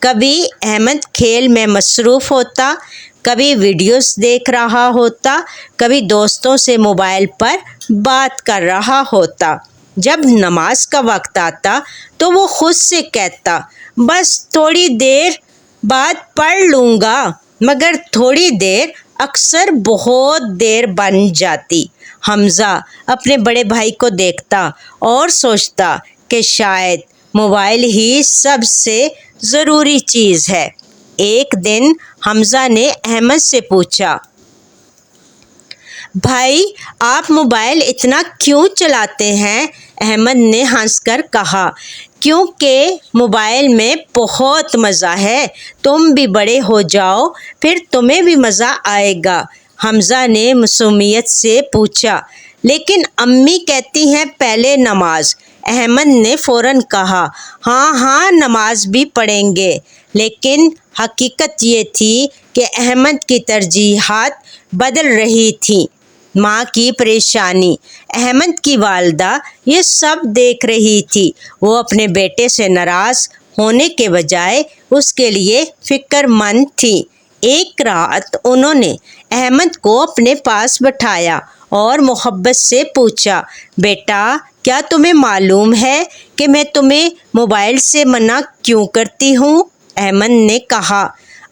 کبھی احمد کھیل میں مصروف ہوتا، کبھی ویڈیوز دیکھ رہا ہوتا، کبھی دوستوں سے موبائل پر بات کر رہا ہوتا۔ جب نماز کا وقت آتا تو وہ خود سے کہتا، بس تھوڑی دیر بعد پڑھ لوں گا، مگر تھوڑی دیر اکثر بہت دیر بن جاتی۔ حمزہ اپنے بڑے بھائی کو دیکھتا اور سوچتا کہ شاید موبائل ہی سب سے ضروری چیز ہے۔ ایک دن حمزہ نے احمد سے پوچھا، بھائی آپ موبائل اتنا کیوں چلاتے ہیں؟ احمد نے ہنس کر کہا، کیونکہ موبائل میں بہت مزہ ہے، تم بھی بڑے ہو جاؤ پھر تمہیں بھی مزہ آئے گا۔ حمزہ نے معصومیت سے پوچھا، لیکن امی کہتی ہیں پہلے نماز۔ احمد نے فوراً کہا، ہاں نماز بھی پڑھیں گے۔ لیکن حقیقت یہ تھی کہ احمد کی ترجیحات بدل رہی تھیں۔ ماں کی پریشانی، احمد کی والدہ یہ سب دیکھ رہی تھی۔ وہ اپنے بیٹے سے ناراض ہونے کے بجائے اس کے لیے فکر مند تھی۔ ایک رات انہوں نے احمد کو اپنے پاس بٹھایا اور محبت سے پوچھا، بیٹا کیا تمہیں معلوم ہے کہ میں تمہیں موبائل سے منع کیوں کرتی ہوں؟ احمد نے کہا،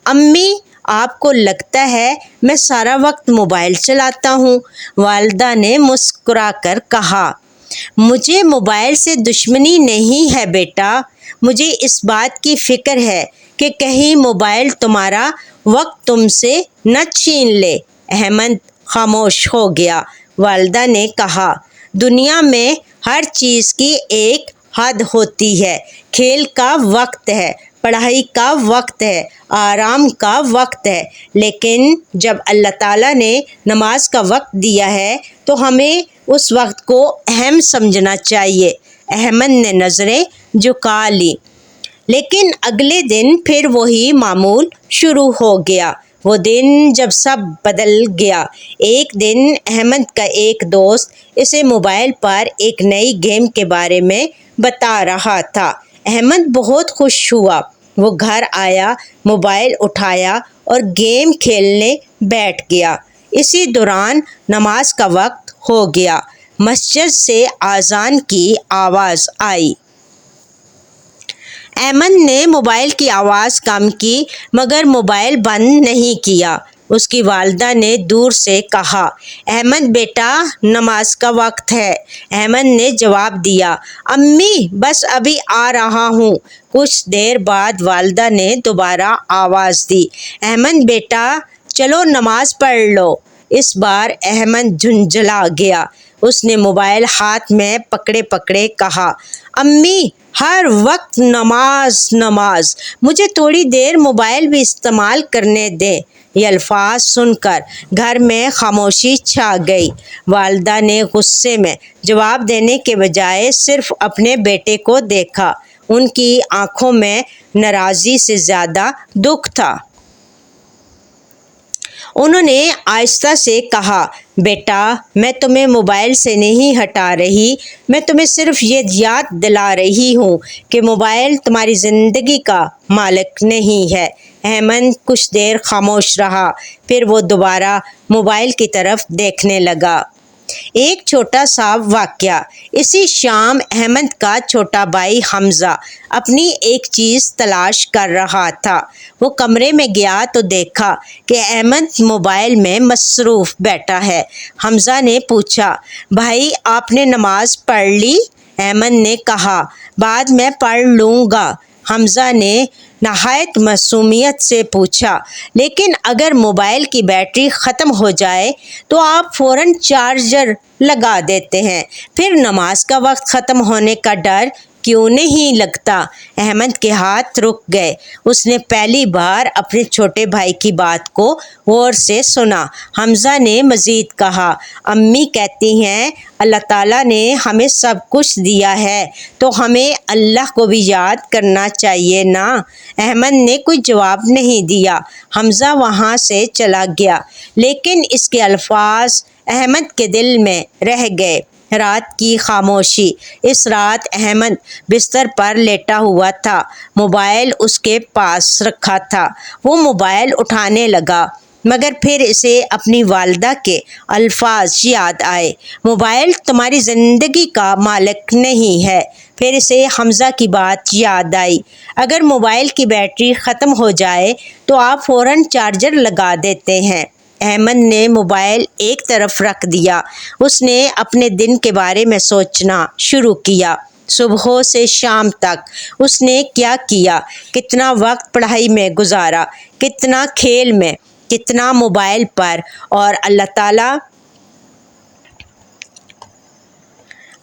امی آپ کو لگتا ہے میں سارا وقت موبائل چلاتا ہوں؟ والدہ نے مسکرا کر کہا، مجھے موبائل سے دشمنی نہیں ہے بیٹا، مجھے اس بات کی فکر ہے کہ کہیں موبائل تمہارا وقت تم سے نہ چھین لے۔ احمد خاموش ہو گیا۔ والدہ نے کہا، دنیا میں ہر چیز کی ایک حد ہوتی ہے، کھیل کا وقت ہے، پڑھائی کا وقت ہے، آرام کا وقت ہے، لیکن جب اللہ تعالیٰ نے نماز کا وقت دیا ہے تو ہمیں اس وقت کو اہم سمجھنا چاہیے۔ احمد نے نظریں جھکا لیں، لیکن اگلے دن پھر وہی معمول شروع ہو گیا۔ وہ دن جب سب بدل گیا۔ ایک دن احمد کا ایک دوست اسے موبائل پر ایک نئی گیم کے بارے میں بتا رہا تھا۔ احمد بہت خوش ہوا۔ وہ گھر آیا، موبائل اٹھایا اور گیم کھیلنے بیٹھ گیا۔ اسی دوران نماز کا وقت ہو گیا۔ مسجد سے اذان کی آواز آئی۔ احمد نے موبائل کی آواز کم کی مگر موبائل بند نہیں کیا۔ اس کی والدہ نے دور سے کہا، احمد بیٹا نماز کا وقت ہے۔ احمد نے جواب دیا، امی بس ابھی آ رہا ہوں۔ کچھ دیر بعد والدہ نے دوبارہ آواز دی، احمد بیٹا چلو نماز پڑھ لو۔ اس بار احمد جھنجھلا گیا۔ اس نے موبائل ہاتھ میں پکڑے پکڑے کہا، امی ہر وقت نماز، مجھے تھوڑی دیر موبائل بھی استعمال کرنے دیں۔ یہ الفاظ سن کر گھر میں خاموشی چھا گئی۔ والدہ نے غصے میں جواب دینے کے بجائے صرف اپنے بیٹے کو دیکھا۔ ان کی آنکھوں میں ناراضی سے زیادہ دکھ تھا۔ انہوں نے آہستہ سے کہا، بیٹا میں تمہیں موبائل سے نہیں ہٹا رہی، میں تمہیں صرف یہ یاد دلا رہی ہوں کہ موبائل تمہاری زندگی کا مالک نہیں ہے۔ احمد کچھ دیر خاموش رہا، پھر وہ دوبارہ موبائل کی طرف دیکھنے لگا۔ ایک چھوٹا سا واقعہ۔ اسی شام احمد کا چھوٹا بھائی حمزہ اپنی ایک چیز تلاش کر رہا تھا۔ وہ کمرے میں گیا تو دیکھا کہ احمد موبائل میں مصروف بیٹھا ہے۔ حمزہ نے پوچھا، بھائی آپ نے نماز پڑھ لی؟ احمد نے کہا، بعد میں پڑھ لوں گا۔ حمزہ نے نہایت معصومیت سے پوچھا، لیکن اگر موبائل کی بیٹری ختم ہو جائے تو آپ فوراً چارجر لگا دیتے ہیں، پھر نماز کا وقت ختم ہونے کا ڈر کیوں نہیں لگتا؟ احمد کے ہاتھ رک گئے۔ اس نے پہلی بار اپنے چھوٹے بھائی کی بات کو غور سے سنا۔ حمزہ نے مزید کہا، امی کہتی ہیں اللہ تعالیٰ نے ہمیں سب کچھ دیا ہے تو ہمیں اللہ کو بھی یاد کرنا چاہیے نا۔ احمد نے کوئی جواب نہیں دیا۔ حمزہ وہاں سے چلا گیا، لیکن اس کے الفاظ احمد کے دل میں رہ گئے۔ رات کی خاموشی۔ اس رات احمد بستر پر لیٹا ہوا تھا، موبائل اس کے پاس رکھا تھا۔ وہ موبائل اٹھانے لگا مگر پھر اسے اپنی والدہ کے الفاظ یاد آئے، موبائل تمہاری زندگی کا مالک نہیں ہے۔ پھر اسے حمزہ کی بات یاد آئی، اگر موبائل کی بیٹری ختم ہو جائے تو آپ فوراً چارجر لگا دیتے ہیں۔ احمد نے موبائل ایک طرف رکھ دیا۔ اس نے اپنے دن کے بارے میں سوچنا شروع کیا۔ صبح سے شام تک اس نے کیا کیا، کتنا وقت پڑھائی میں گزارا، کتنا کھیل میں، کتنا موبائل پر، اور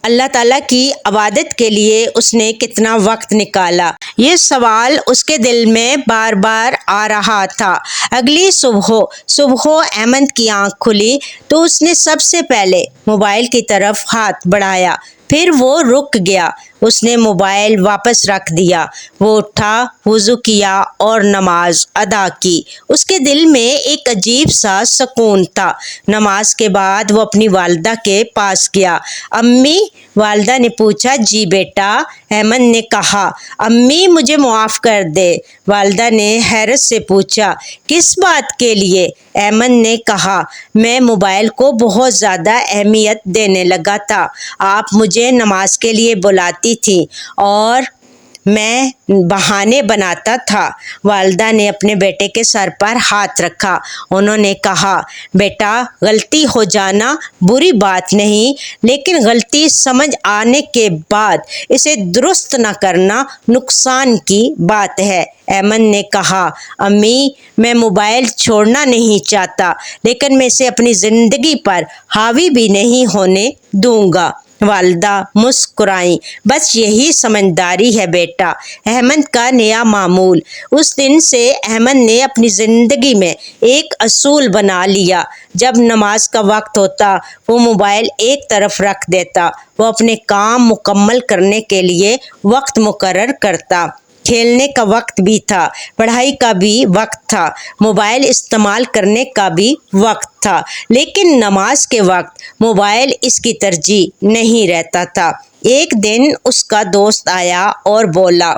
اللہ تعالیٰ کی عبادت کے لیے اس نے کتنا وقت نکالا۔ یہ سوال اس کے دل میں بار بار آ رہا تھا۔ اگلی صبح احمد کی آنکھ کھلی تو اس نے سب سے پہلے موبائل کی طرف ہاتھ بڑھایا، پھر وہ رک گیا۔ اس نے موبائل واپس رکھ دیا۔ وہ اٹھا، وضو کیا اور نماز ادا کی۔ اس کے دل میں ایک عجیب سا سکون تھا۔ نماز کے بعد وہ اپنی والدہ کے پاس گیا۔ امی؟ والدہ نے پوچھا۔ جی بیٹا، احمد نے کہا۔ امی مجھے معاف کر دے۔ والدہ نے حیرت سے پوچھا، کس بات کے لیے؟ احمد نے کہا، میں موبائل کو بہت زیادہ اہمیت دینے لگا تھا۔ آپ مجھے نماز کے لیے بلاتی تھی اور میں بہانے بناتا تھا۔ والدہ نے اپنے بیٹے کے سر پر ہاتھ رکھا۔ انہوں نے کہا، بیٹا غلطی ہو جانا بری بات نہیں، لیکن غلطی سمجھ آنے کے بعد اسے درست نہ کرنا نقصان کی بات ہے۔ احمد نے کہا، امی میں موبائل چھوڑنا نہیں چاہتا، لیکن میں اسے اپنی زندگی پر حاوی بھی نہیں ہونے دوں گا۔ والدہ مسکرائیں۔ بس یہی سمجھداری ہے بیٹا۔ احمد کا نیا معمول۔ اس دن سے احمد نے اپنی زندگی میں ایک اصول بنا لیا، جب نماز کا وقت ہوتا وہ موبائل ایک طرف رکھ دیتا، وہ اپنے کام مکمل کرنے کے لیے وقت مقرر کرتا۔ کھیلنے کا وقت بھی تھا، پڑھائی کا بھی وقت تھا، موبائل استعمال کرنے کا بھی وقت تھا، لیکن نماز کے وقت موبائل اس کی ترجیح نہیں رہتا تھا۔ ایک دن اس کا دوست آیا اور بولا،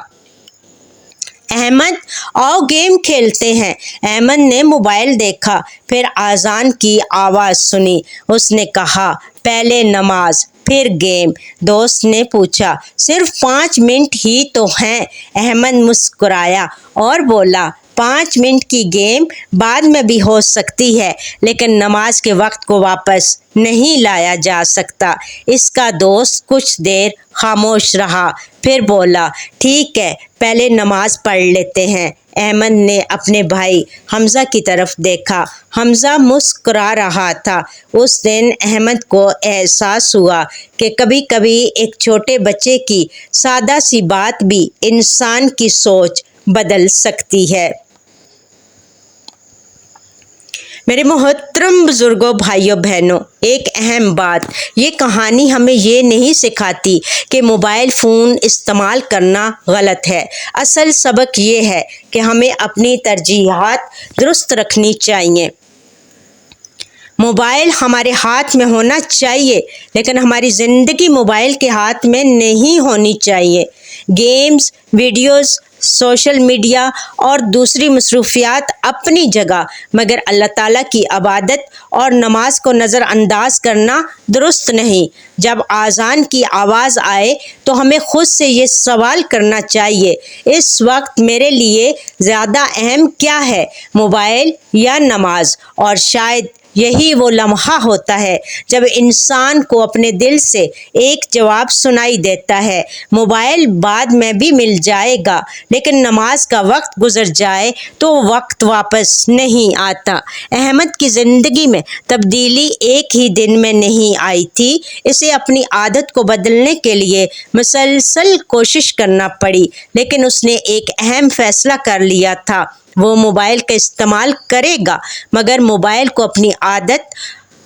احمد آؤ گیم کھیلتے ہیں۔ احمد نے موبائل دیکھا، پھر اذان کی آواز سنی۔ اس نے کہا، پہلے نماز پھر گیم۔ دوست نے پوچھا، صرف 5 منٹ ہی تو ہیں۔ احمد مسکرایا اور بولا، 5 منٹ کی گیم بعد میں بھی ہو سکتی ہے، لیکن نماز کے وقت کو واپس نہیں لایا جا سکتا۔ اس کا دوست کچھ دیر خاموش رہا، پھر بولا، ٹھیک ہے پہلے نماز پڑھ لیتے ہیں۔ احمد نے اپنے بھائی حمزہ کی طرف دیکھا۔ حمزہ مسکرا رہا تھا۔ اس دن احمد کو احساس ہوا کہ کبھی کبھی ایک چھوٹے بچے کی سادہ سی بات بھی انسان کی سوچ بدل سکتی ہے۔ میرے محترم بزرگوں، بھائیوں بہنوں، ایک اہم بات، یہ کہانی ہمیں یہ نہیں سکھاتی کہ موبائل فون استعمال کرنا غلط ہے۔ اصل سبق یہ ہے کہ ہمیں اپنی ترجیحات درست رکھنی چاہیے۔ موبائل ہمارے ہاتھ میں ہونا چاہیے، لیکن ہماری زندگی موبائل کے ہاتھ میں نہیں ہونی چاہیے۔ گیمز، ویڈیوز، سوشل میڈیا اور دوسری مصروفیات اپنی جگہ، مگر اللہ تعالیٰ کی عبادت اور نماز کو نظر انداز کرنا درست نہیں۔ جب اذان کی آواز آئے تو ہمیں خود سے یہ سوال کرنا چاہیے، اس وقت میرے لیے زیادہ اہم کیا ہے، موبائل یا نماز؟ اور شاید یہی وہ لمحہ ہوتا ہے جب انسان کو اپنے دل سے ایک جواب سنائی دیتا ہے، موبائل بعد میں بھی مل جائے گا، لیکن نماز کا وقت گزر جائے تو وقت واپس نہیں آتا۔ احمد کی زندگی میں تبدیلی ایک ہی دن میں نہیں آئی تھی، اسے اپنی عادت کو بدلنے کے لیے مسلسل کوشش کرنا پڑی، لیکن اس نے ایک اہم فیصلہ کر لیا تھا، وہ موبائل کا استعمال کرے گا، مگر موبائل کو اپنی عادت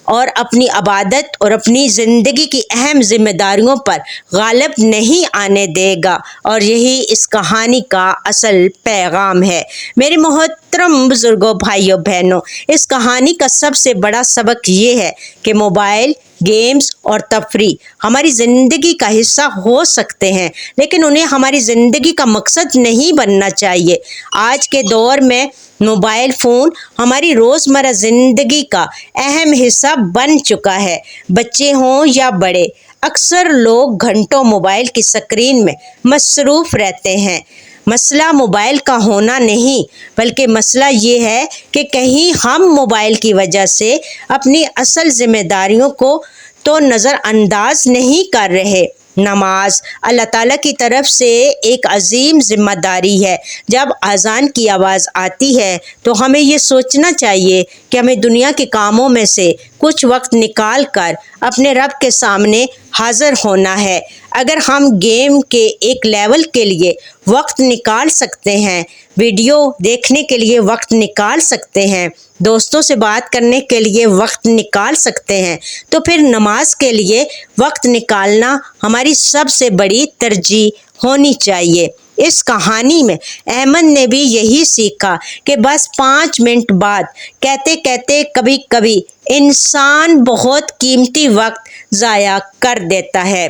اور اپنی عبادت اور اپنی زندگی کی اہم ذمہ داریوں پر غالب نہیں آنے دے گا۔ اور یہی اس کہانی کا اصل پیغام ہے۔ میرے محترم بزرگوں، بھائیوں بہنوں، اس کہانی کا سب سے بڑا سبق یہ ہے کہ کہ موبائل گیمز اور تفریح ہماری زندگی کا حصہ ہو سکتے ہیں، لیکن انہیں ہماری زندگی کا مقصد نہیں بننا چاہیے۔ آج کے دور میں موبائل فون ہماری روزمرہ زندگی کا اہم حصہ بن چکا ہے۔ بچے ہوں یا بڑے، اکثر لوگ گھنٹوں موبائل کی اسکرین میں مصروف رہتے ہیں۔ مسئلہ موبائل کا ہونا نہیں، بلکہ مسئلہ یہ ہے کہ کہیں ہم موبائل کی وجہ سے اپنی اصل ذمہ داریوں کو تو نظر انداز نہیں کر رہے۔ نماز اللہ تعالیٰ کی طرف سے ایک عظیم ذمہ داری ہے۔ جب اذان کی آواز آتی ہے تو ہمیں یہ سوچنا چاہیے کہ ہمیں دنیا کے کاموں میں سے کچھ وقت نکال کر اپنے رب کے سامنے حاضر ہونا ہے۔ اگر ہم گیم کے ایک لیول کے لیے وقت نکال سکتے ہیں، ویڈیو دیکھنے کے لیے وقت نکال سکتے ہیں، دوستوں سے بات کرنے کے لیے وقت نکال سکتے ہیں، تو پھر نماز کے لیے وقت نکالنا ہماری سب سے بڑی ترجیح ہونی چاہیے۔ اس کہانی میں احمد نے بھی یہی سیکھا کہ بس 5 منٹ بعد کہتے کہتے کبھی کبھی انسان بہت قیمتی وقت ضائع کر دیتا ہے۔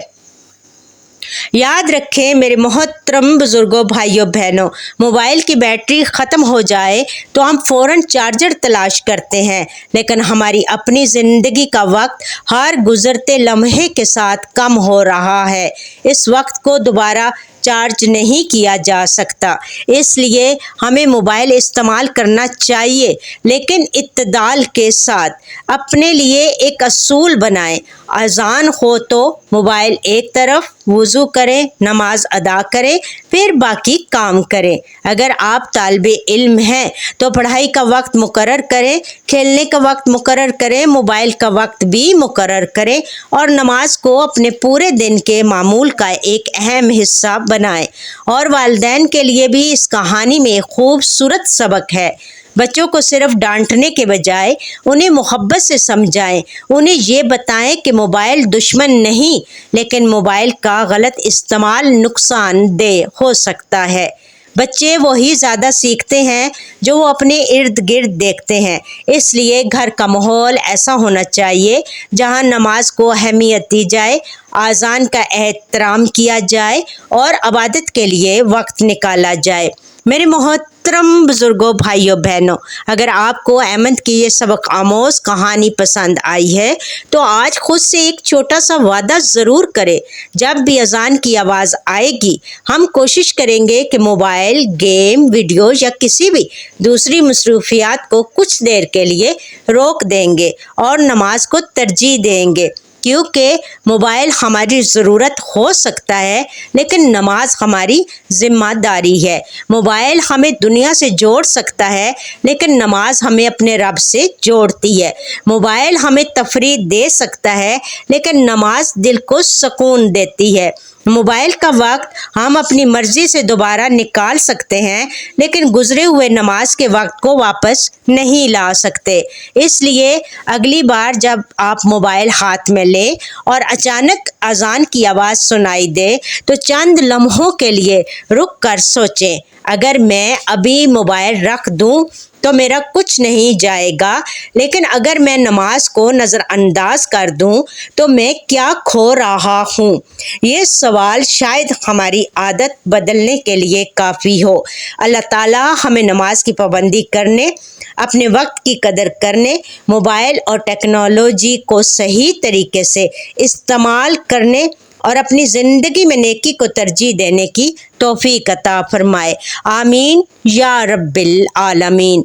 یاد رکھیں میرے محترم بزرگوں، بھائیوں بہنوں، موبائل کی بیٹری ختم ہو جائے تو ہم فوراً چارجر تلاش کرتے ہیں، لیکن ہماری اپنی زندگی کا وقت ہر گزرتے لمحے کے ساتھ کم ہو رہا ہے۔ اس وقت کو دوبارہ چارج نہیں کیا جا سکتا، اس لیے ہمیں موبائل استعمال کرنا چاہیے، لیکن اعتدال کے ساتھ۔ اپنے لیے ایک اصول بنائیں، اذان ہو تو موبائل ایک طرف، وضو کریں، نماز ادا کریں، پھر باقی کام کریں۔ اگر آپ طالب علم ہیں تو پڑھائی کا وقت مقرر کریں، کھیلنے کا وقت مقرر کریں، موبائل کا وقت بھی مقرر کریں، اور نماز کو اپنے پورے دن کے معمول کا ایک اہم حصہ بنائیں۔ اور والدین کے لیے بھی اس کہانی میں ایک خوبصورت سبق ہے۔ بچوں کو صرف ڈانٹنے کے بجائے انہیں محبت سے سمجھائیں، انہیں یہ بتائیں کہ موبائل دشمن نہیں، لیکن موبائل کا غلط استعمال نقصان دہ ہو سکتا ہے۔ بچے وہی زیادہ سیکھتے ہیں جو وہ اپنے ارد گرد دیکھتے ہیں، اس لیے گھر کا ماحول ایسا ہونا چاہیے جہاں نماز کو اہمیت دی جائے، اذان کا احترام کیا جائے اور عبادت کے لیے وقت نکالا جائے۔ میرے محترم بزرگوں، بھائیوں بہنوں، اگر آپ کو احمد کی یہ سبق آموز کہانی پسند آئی ہے تو آج خود سے ایک چھوٹا سا وعدہ ضرور کریں۔ جب بھی اذان کی آواز آئے گی ہم کوشش کریں گے کہ موبائل، گیم، ویڈیو یا کسی بھی دوسری مصروفیات کو کچھ دیر کے لیے روک دیں گے اور نماز کو ترجیح دیں گے، کیونکہ موبائل ہماری ضرورت ہو سکتا ہے لیکن نماز ہماری ذمہ داری ہے۔ موبائل ہمیں دنیا سے جوڑ سکتا ہے لیکن نماز ہمیں اپنے رب سے جوڑتی ہے۔ موبائل ہمیں تفریح دے سکتا ہے لیکن نماز دل کو سکون دیتی ہے۔ موبائل کا وقت ہم اپنی مرضی سے دوبارہ نکال سکتے ہیں لیکن گزرے ہوئے نماز کے وقت کو واپس نہیں لا سکتے۔ اس لیے اگلی بار جب آپ موبائل ہاتھ میں لیں اور اچانک اذان کی آواز سنائی دے تو چند لمحوں کے لیے رک کر سوچیں، اگر میں ابھی موبائل رکھ دوں تو میرا کچھ نہیں جائے گا، لیکن اگر میں نماز کو نظر انداز کر دوں تو میں کیا کھو رہا ہوں؟ یہ سوال شاید ہماری عادت بدلنے کے لیے کافی ہو۔ اللہ تعالیٰ ہمیں نماز کی پابندی کرنے، اپنے وقت کی قدر کرنے، موبائل اور ٹیکنالوجی کو صحیح طریقے سے استعمال کرنے اور اپنی زندگی میں نیکی کو ترجیح دینے کی توفیق عطا فرمائے۔ آمین یا رب العالمین۔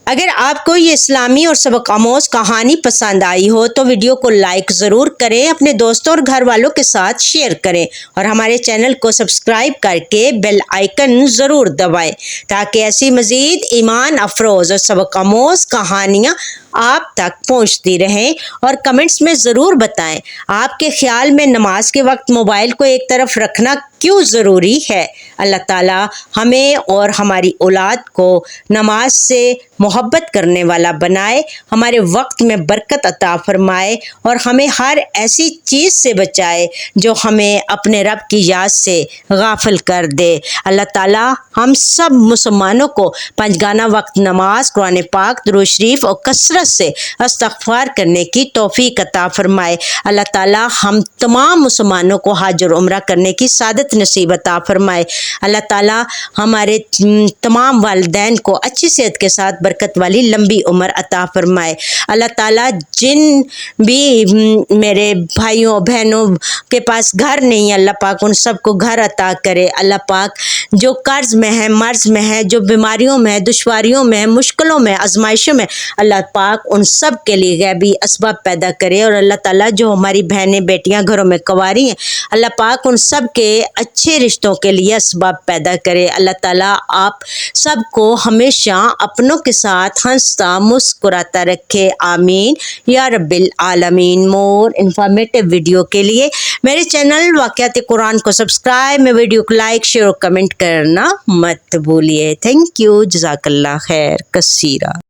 اگر آپ کو یہ اسلامی اور سبق آموز کہانی پسند آئی ہو تو ویڈیو کو لائک ضرور کریں، اپنے دوستوں اور گھر والوں کے ساتھ شیئر کریں اور ہمارے چینل کو سبسکرائب کر کے بیل آئیکن ضرور دبائیں تاکہ ایسی مزید ایمان افروز اور سبق آموز کہانیاں آپ تک پہنچتی رہیں۔ اور کمنٹس میں ضرور بتائیں آپ کے خیال میں نماز کے وقت موبائل کو ایک طرف رکھنا کیوں ضروری ہے۔ اللہ تعالیٰ ہمیں اور ہماری اولاد کو نماز سے محبت کرنے والا بنائے، ہمارے وقت میں برکت عطا فرمائے اور ہمیں ہر ایسی چیز سے بچائے جو ہمیں اپنے رب کی یاد سے غافل کر دے۔ اللہ تعالیٰ ہم سب مسلمانوں کو پنجگانہ وقت نماز، قرآن پاک، درود شریف اور کثرت سے استغفار کرنے کی توفیق عطا فرمائے۔ اللہ تعالیٰ ہم تمام مسلمانوں کو حج اور عمرہ کرنے کی سعادت نصیب عطا فرمائے۔ اللہ تعالیٰ ہمارے تمام والدین کو اچھی صحت کے ساتھ برکت والی لمبی عمر عطا فرمائے۔ اللہ تعالیٰ جن بھی میرے بھائیوں بہنوں کے پاس گھر نہیں ہے، اللہ پاک ان سب کو گھر عطا کرے۔ اللہ پاک جو قرض میں ہے، مرض میں ہے، جو بیماریوں میں ہے، دشواریوں میں ہے، مشکلوں میں، آزمائشوں میں، اللہ پاک ان سب کے لیے غیبی اسباب پیدا کرے۔ اور اللہ تعالیٰ جو ہماری بہنیں بیٹیاں گھروں میں کنواری ہیں، اللہ پاک ان سب کے اچھے رشتوں کے لیے اسباب پیدا کرے۔ اللہ تعالیٰ آپ سب کو ہمیشہ اپنوں کے ساتھ ہنستا مسکراتا رکھے، آمین یا رب العالمین۔ مور انفارمیٹیو ویڈیو کے لیے میرے چینل واقعات قرآن کو سبسکرائب، میں ویڈیو کو لائک، شیئر اور کمنٹ کرنا مت بھولیے۔ تھینک یو، جزاک اللہ خیر کثیرہ۔